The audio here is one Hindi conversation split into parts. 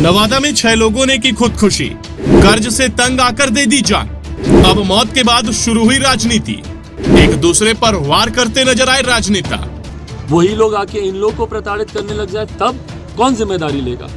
नवादा में 6 लोगों ने की खुदकुशी, कर्ज से तंग आकर दे दी जान। अब मौत के बाद शुरू हुई राजनीति, एक दूसरे पर वार करते नजर आए राजनेता। वही लोग आके इन लोग को प्रताड़ित करने लग जाए तब कौन जिम्मेदारी लेगा?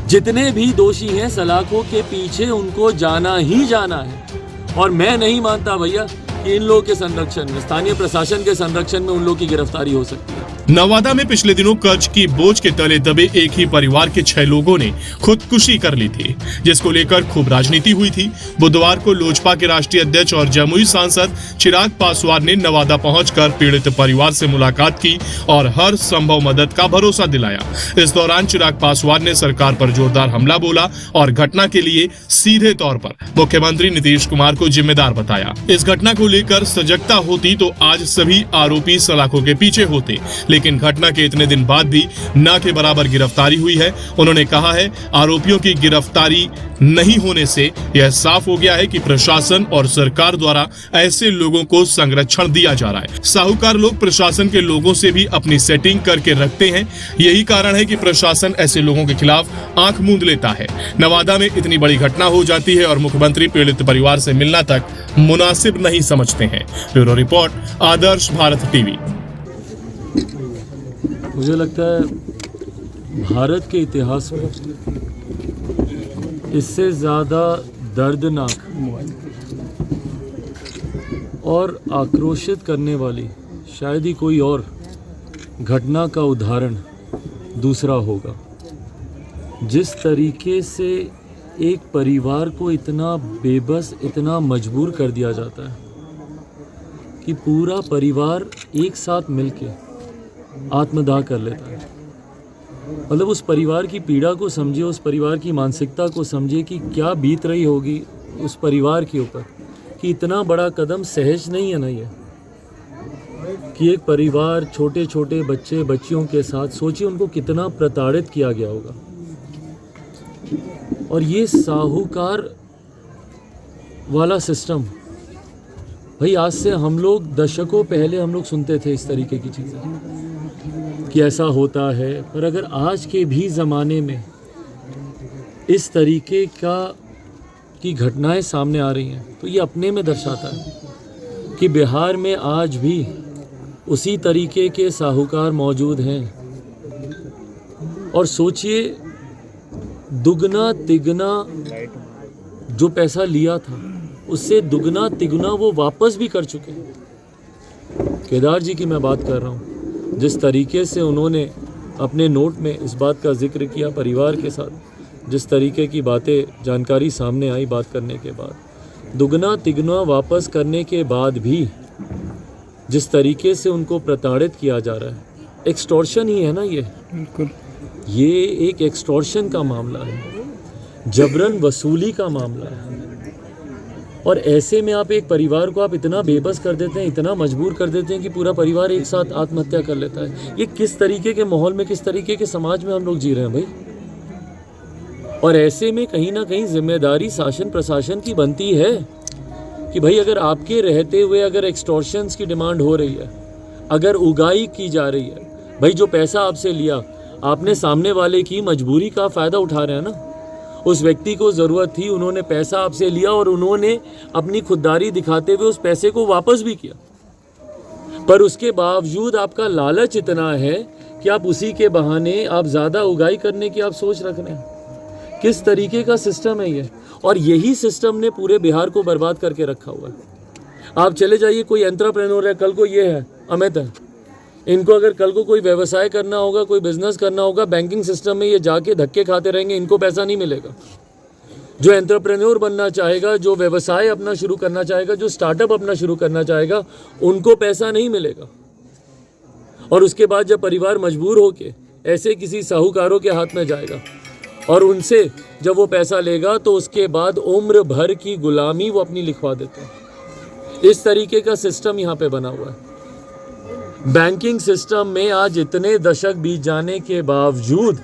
जितने भी दोषी हैं सलाखों के पीछे उनको जाना ही जाना है। और मैं नहीं मानता भैया कि इन लोगों के संरक्षण में, स्थानीय प्रशासन के संरक्षण में उन लोगों की गिरफ्तारी हो सकती है। नवादा में पिछले दिनों कर्ज की बोझ के तले दबे एक ही परिवार के 6 लोगों ने खुदकुशी कर ली थी, जिसको लेकर खूब राजनीति हुई थी। बुधवार को लोजपा के राष्ट्रीय अध्यक्ष और जमुई सांसद चिराग पासवान ने नवादा पहुंचकर पीड़ित परिवार से मुलाकात की और हर संभव मदद का भरोसा दिलाया। इस दौरान चिराग पासवान ने सरकार पर जोरदार हमला बोला और घटना के लिए सीधे तौर पर मुख्यमंत्री नीतीश कुमार को जिम्मेदार बताया। इस घटना को लेकर सजगता होती तो आज सभी आरोपी सलाखों के पीछे होते, लेकिन घटना के इतने दिन बाद भी न के बराबर गिरफ्तारी हुई है। उन्होंने कहा है, आरोपियों की गिरफ्तारी नहीं होने से यह साफ हो गया है कि प्रशासन और सरकार द्वारा ऐसे लोगों को संरक्षण दिया जा रहा है। साहूकार लोग प्रशासन के लोगों से भी अपनी सेटिंग करके रखते हैं। यही कारण है कि प्रशासन ऐसे लोगों के खिलाफ आंख मूंद लेता है। नवादा में इतनी बड़ी घटना हो जाती है और मुख्यमंत्री पीड़ित परिवार से मिलना तक मुनासिब नहीं समझते हैं। ब्यूरो रिपोर्ट, आदर्श भारत टीवी। मुझे लगता है भारत के इतिहास में इससे ज़्यादा दर्दनाक और आक्रोशित करने वाली शायद ही कोई और घटना का उदाहरण दूसरा होगा। जिस तरीके से एक परिवार को इतना बेबस, इतना मजबूर कर दिया जाता है कि पूरा परिवार एक साथ मिलके आत्मदाह कर लेता है। मतलब उस परिवार की पीड़ा को समझिए, उस परिवार की मानसिकता को समझिए कि क्या बीत रही होगी उस परिवार के ऊपर, कि इतना बड़ा कदम सहज नहीं है ना ये, कि एक परिवार छोटे छोटे बच्चे बच्चियों के साथ, सोचिए उनको कितना प्रताड़ित किया गया होगा। और ये साहूकार वाला सिस्टम भाई, आज से हम लोग दशकों पहले हम लोग सुनते थे इस तरीके की चीज़ें कि ऐसा होता है, पर अगर आज के भी ज़माने में इस तरीके की घटनाएं सामने आ रही हैं तो ये अपने में दर्शाता है कि बिहार में आज भी उसी तरीके के साहूकार मौजूद हैं। और सोचिए, दुगना तिगना जो पैसा लिया था उससे दुगना तिगुना वो वापस भी कर चुके हैं। केदार जी की मैं बात कर रहा हूँ। जिस तरीके से उन्होंने अपने नोट में इस बात का जिक्र किया परिवार के साथ, जिस तरीके की बातें जानकारी सामने आई बात करने के बाद, दुगना तिगुना वापस करने के बाद भी जिस तरीके से उनको प्रताड़ित किया जा रहा है, एक्सटॉर्शन ही है ना ये। बिल्कुल, ये एक एक्सटॉर्शन का मामला है, जबरन वसूली का मामला है। और ऐसे में आप एक परिवार को आप इतना बेबस कर देते हैं, इतना मजबूर कर देते हैं कि पूरा परिवार एक साथ आत्महत्या कर लेता है। ये किस तरीके के माहौल में, किस तरीके के समाज में हम लोग जी रहे हैं भाई। और ऐसे में कहीं ना कहीं जिम्मेदारी शासन प्रशासन की बनती है कि भाई अगर आपके रहते हुए अगर एक्सटॉर्शंस की डिमांड हो रही है, अगर उगाई की जा रही है, भाई जो पैसा आपसे लिया आपने सामने वाले की मजबूरी का फ़ायदा उठा रहे हैं ना। उस व्यक्ति को ज़रूरत थी, उन्होंने पैसा आपसे लिया और उन्होंने अपनी खुददारी दिखाते हुए उस पैसे को वापस भी किया, पर उसके बावजूद आपका लालच इतना है कि आप उसी के बहाने आप ज़्यादा उगाई करने की आप सोच रख रहे हैं। किस तरीके का सिस्टम है ये? और यही सिस्टम ने पूरे बिहार को बर्बाद करके रखा हुआ है। आप चले जाइए, कोई एंटरप्रेन्योर है, कल को ये है अमित है, इनको अगर कल को कोई व्यवसाय करना होगा, कोई बिजनेस करना होगा, बैंकिंग सिस्टम में ये जाके धक्के खाते रहेंगे, इनको पैसा नहीं मिलेगा। जो एंटरप्रेन्योर बनना चाहेगा, जो व्यवसाय अपना शुरू करना चाहेगा, जो स्टार्टअप अपना शुरू करना चाहेगा, उनको पैसा नहीं मिलेगा। और उसके बाद जब परिवार मजबूर होके ऐसे किसी साहूकारों के हाथ में जाएगा और उनसे जब वो पैसा लेगा तो उसके बाद उम्र भर की गुलामी वो अपनी लिखवा देते हैं। इस तरीके का सिस्टम यहाँ पे बना हुआ है। बैंकिंग सिस्टम में आज इतने दशक बीत जाने के बावजूद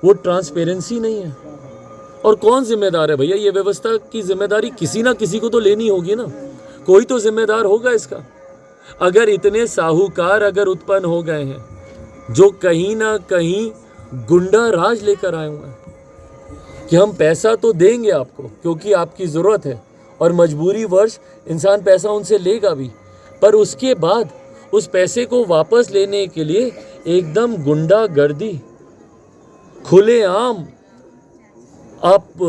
वो ट्रांसपेरेंसी नहीं है। और कौन जिम्मेदार है भैया? ये व्यवस्था की जिम्मेदारी किसी ना किसी को तो लेनी होगी ना, कोई तो जिम्मेदार होगा इसका। अगर इतने साहूकार अगर उत्पन्न हो गए हैं जो कहीं ना कहीं गुंडा राज लेकर आए हुए हैं कि हम पैसा तो देंगे आपको क्योंकि आपकी ज़रूरत है और मजबूरी वर्ष इंसान पैसा उनसे लेगा भी, पर उसके बाद उस पैसे को वापस लेने के लिए एकदम गुंडागर्दी खुलेआम आप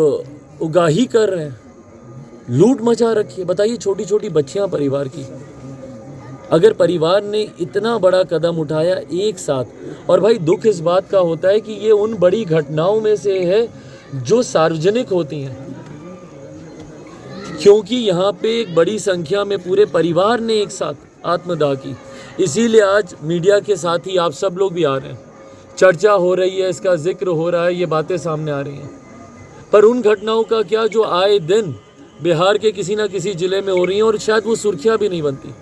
उगाही कर रहे हैं, लूट मचा रखी है। बताइए, छोटी छोटी बच्चियां परिवार की, अगर परिवार ने इतना बड़ा कदम उठाया एक साथ, और भाई दुख इस बात का होता है कि ये उन बड़ी घटनाओं में से है जो सार्वजनिक होती हैं, क्योंकि यहाँ पे एक बड़ी संख्या में पूरे परिवार ने एक साथ आत्मदाह की। इसीलिए आज मीडिया के साथ ही आप सब लोग भी आ रहे हैं, चर्चा हो रही है, इसका जिक्र हो रहा है, ये बातें सामने आ रही हैं। पर उन घटनाओं का क्या जो आए दिन बिहार के किसी ना किसी ज़िले में हो रही हैं और शायद वो सुर्खियाँ भी नहीं बनती।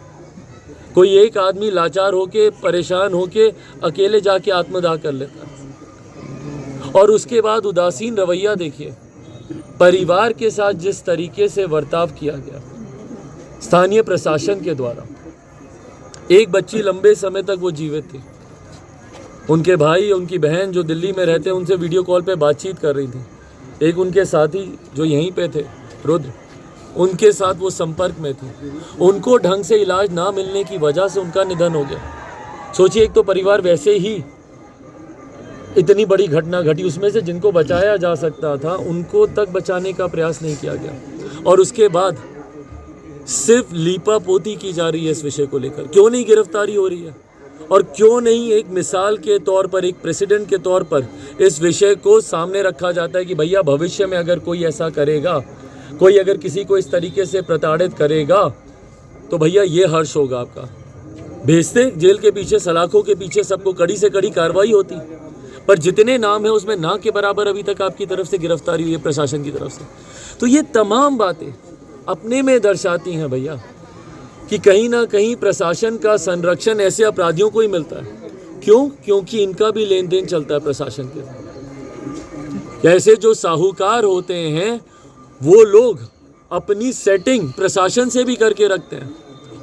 कोई एक आदमी लाचार होके, परेशान होके अकेले जाके आत्मदाह कर लेता है, और उसके बाद उदासीन रवैया देखिए, परिवार के साथ जिस तरीके से बर्ताव किया गया स्थानीय प्रशासन के द्वारा। एक बच्ची लंबे समय तक वो जीवित थी, उनके भाई, उनकी बहन जो दिल्ली में रहते हैं उनसे वीडियो कॉल पे बातचीत कर रही थी। एक उनके साथी जो यहीं पे थे, रुद्र, उनके साथ वो संपर्क में थी। उनको ढंग से इलाज ना मिलने की वजह से उनका निधन हो गया। सोचिए, एक तो परिवार वैसे ही इतनी बड़ी घटना घटी, उसमें से जिनको बचाया जा सकता था उनको तक बचाने का प्रयास नहीं किया गया, और उसके बाद सिर्फ लीपापोती की जा रही है इस विषय को लेकर। क्यों नहीं गिरफ्तारी हो रही है, और क्यों नहीं एक मिसाल के तौर पर, एक प्रेसिडेंट के तौर पर इस विषय को सामने रखा जाता है कि भैया भविष्य में अगर कोई ऐसा करेगा, कोई अगर किसी को इस तरीके से प्रताड़ित करेगा तो भैया ये हर्ष होगा आपका। भेजते जेल के पीछे, सलाखों के पीछे, सबको कड़ी से कड़ी कार्रवाई होती, पर जितने नाम है उसमें ना के बराबर अभी तक आपकी तरफ से गिरफ्तारी हुई है, प्रशासन की तरफ से। तो ये तमाम बातें अपने में दर्शाती हैं भैया कि कहीं ना कहीं प्रशासन का संरक्षण ऐसे अपराधियों को ही मिलता है। क्यों? क्योंकि इनका भी लेन देन चलता है प्रशासन के साथ। ऐसे जो साहूकार होते हैं वो लोग अपनी सेटिंग प्रशासन से भी करके रखते हैं,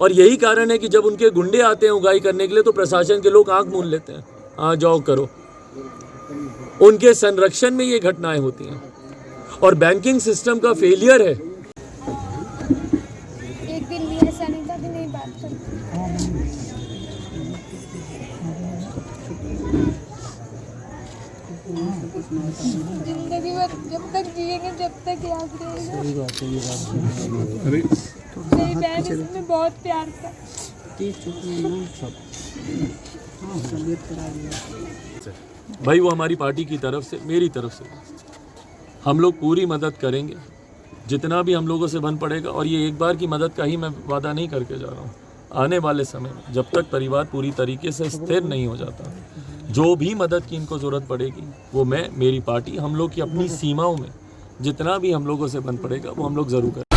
और यही कारण है कि जब उनके गुंडे आते हैं उगाई करने के लिए तो प्रशासन के लोग आंख मूंद लेते हैं, आ जाओ करो। उनके संरक्षण में ये घटनाएं होती हैं, और बैंकिंग सिस्टम का फेलियर है। एक दिन भी ऐसा नहीं था कि नहीं बात करती। जिंदगी भर जब तक जिएंगे जब तक याद रहेगा। सही बात है, ये बात। मेरी बहन इसमें बहुत प्यार था। भाई वो हमारी पार्टी की तरफ से, मेरी तरफ से हम लोग पूरी मदद करेंगे, जितना भी हम लोगों से बन पड़ेगा। और ये एक बार की मदद का ही मैं वादा नहीं करके जा रहा हूँ। आने वाले समय में जब तक परिवार पूरी तरीके से स्थिर नहीं हो जाता, जो भी मदद की इनको ज़रूरत पड़ेगी वो मैं, मेरी पार्टी, हम लोग की अपनी सीमाओं में जितना भी हम लोगों से बन पड़ेगा वो हम लोग ज़रूर करें।